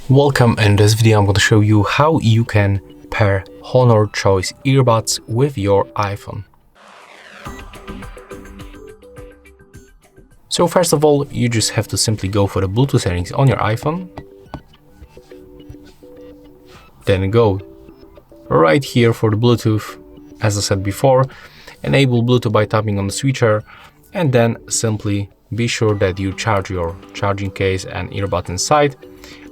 Welcome. In this video I'm going to show you how you can pair Honor Choice earbuds with your iPhone. So first of all, you just have to simply go for the Bluetooth settings on your iPhone. Then go right here for the Bluetooth. As I said before, enable Bluetooth by tapping on the switcher, and then simply be sure that you charge your charging case and earbud inside.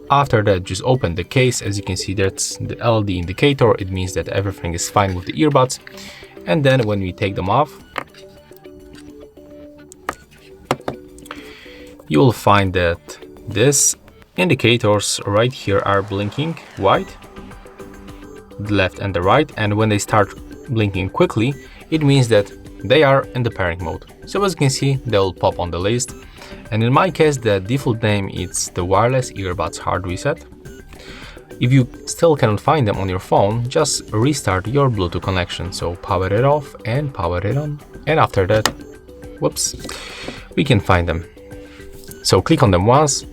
After that, just open the case. As you can see, that's the LED indicator. It means that everything is fine with the earbuds. And then when we take them off, you will find that these indicators right here are blinking white, the left and the right. And when they start blinking quickly, it means that they are in the pairing mode. So as you can see, they will pop on the list. And in my case, the default name is the wireless earbuds hard reset. If you still cannot find them on your phone, just restart your Bluetooth connection. So power it off and power it on. And after that, whoops, we can find them. So click on them once.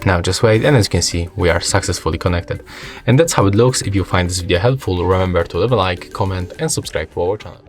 Now just wait, and as you can see, we are successfully connected. And that's how it looks. If you find this video helpful, remember to leave a like, comment and subscribe to our channel.